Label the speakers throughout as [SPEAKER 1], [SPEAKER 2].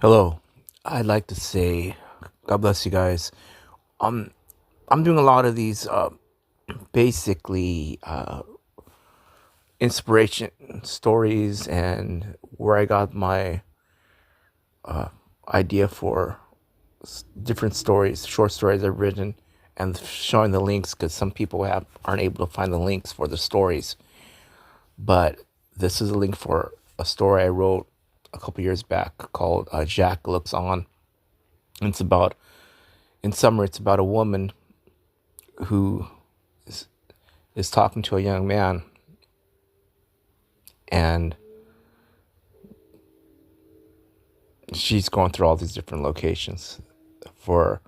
[SPEAKER 1] Hello. I'd like to say, God bless you guys. Um, I'm doing a lot of these, basically, inspiration stories and where I got my idea for different stories, short stories I've written, and showing the links because some people aren't able to find the links for the stories. But this is a link for a story I wrote a couple years back called Jack Looks On. And it's about, in summary, it's about a woman who is talking to a young man, and she's going through all these different locations for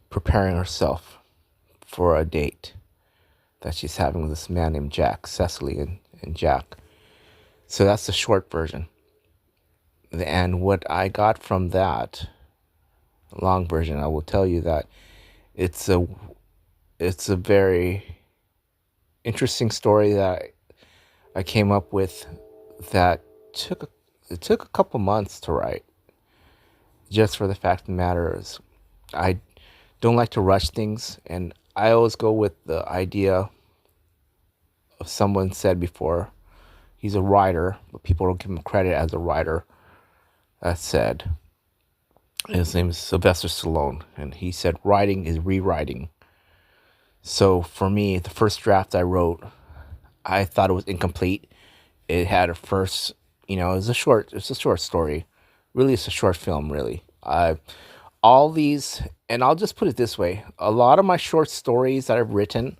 [SPEAKER 1] preparing herself for a date that she's having with this man named Jack, Cecily and Jack. So that's the short version. And what I got from that long version, I will tell you that it's a it's a very interesting story that I came up with that it took a couple months to write. Just for the fact of the matter is, I don't like to rush things, and I always go with the idea of someone said before. He's a writer, but people don't give him credit as a writer. That said, his name is Sylvester Stallone, and he said writing is rewriting. So for me, the first draft I wrote, I thought it was incomplete. It had a first, it's a short story. Really, it's a short film. Really, all these, and I'll just put it this way: a lot of my short stories that I've written,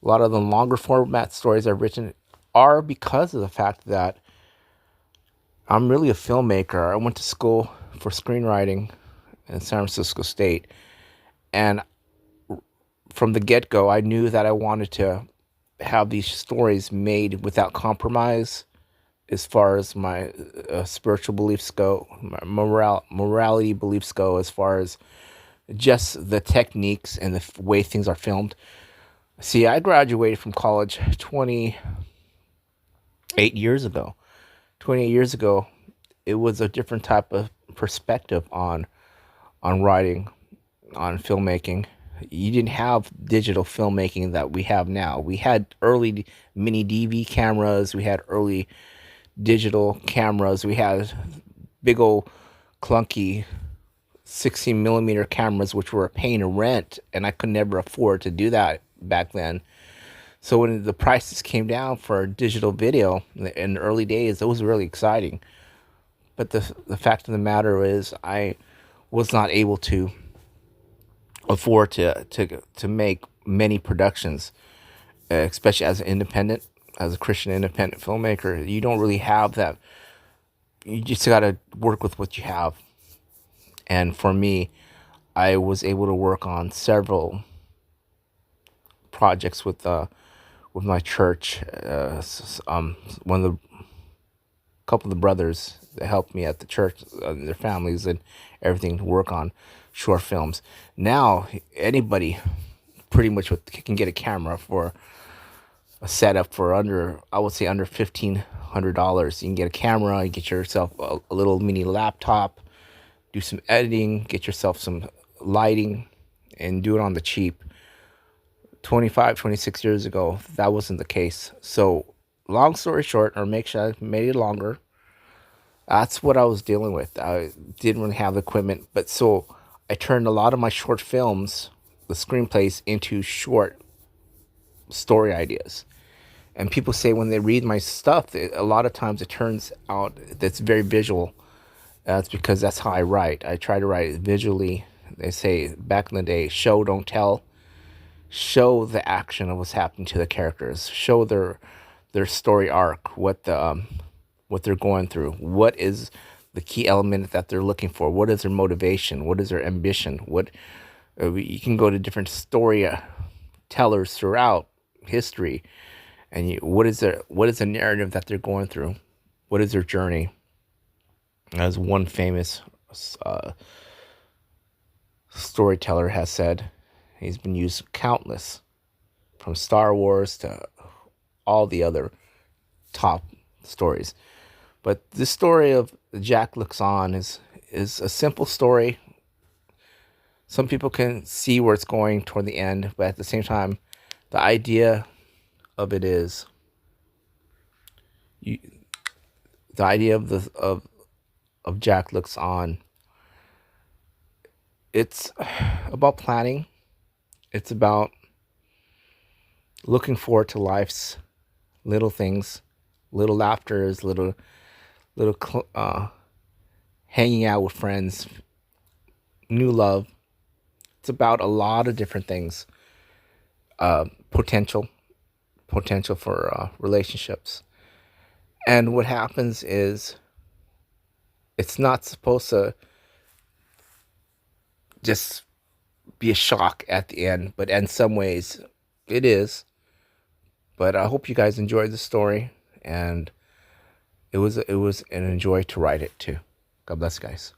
[SPEAKER 1] a lot of the longer format stories I've written, are because of the fact that I'm really a filmmaker. I went to school for screenwriting in San Francisco State, and from the get go, I knew that I wanted to have these stories made without compromise as far as my spiritual beliefs go, my morality beliefs go, as far as just the techniques and the way things are filmed. See, I graduated from college 28 years ago. 28 years ago, it was a different type of perspective on writing, on filmmaking. You didn't have digital filmmaking that we have now. We had early mini DV cameras, we had early digital cameras, we had big old clunky 16 millimeter cameras, which were a pain to rent, and I could never afford to do that back then. So when the prices came down for digital video in the early days, it was really exciting. But the fact of the matter is, I was not able to afford to make many productions, especially as an independent, as a Christian independent filmmaker. You don't really have that. You just got to work with what you have. And for me, I was able to work on several projects with my church. One of the couple of the brothers that helped me at the church, their families and everything, to work on short films. Now anybody pretty much can get a camera for a setup for under, I would say, under $1,500. You can get a camera, you get yourself a little mini laptop, do some editing, get yourself some lighting, and do it on the cheap. 25, 26 years ago, that wasn't the case. So, long story short, or make sure I made it longer, that's what I was dealing with. I didn't really have the equipment, but so I turned a lot of my short films, the screenplays, into short story ideas. And people say when they read my stuff, a lot of times it turns out that's very visual. That's because that's how I write. I try to write visually. They say back in the day, show, don't tell. Show the action of what's happening to the characters. Show their story arc, what they're going through. What is the key element that they're looking for? What is their motivation? What is their ambition? You can go to different story tellers throughout history, and what is the narrative that they're going through? What is their journey? As one famous uh, storyteller has said, he's been used countless, from Star Wars to all the other top stories. But this story of Jack Looks On is a simple story. Some people can see where it's going toward the end, but at the same time, the idea of it is you, the idea of Jack Looks On. It's about planning. It's about looking forward to life's little things, little laughters, little hanging out with friends, new love. It's about a lot of different things. Potential for relationships. And what happens is it's not supposed to just be a shock at the end, but in some ways it is. But I hope you guys enjoyed the story, and it was an enjoy to write it too. God bless, guys.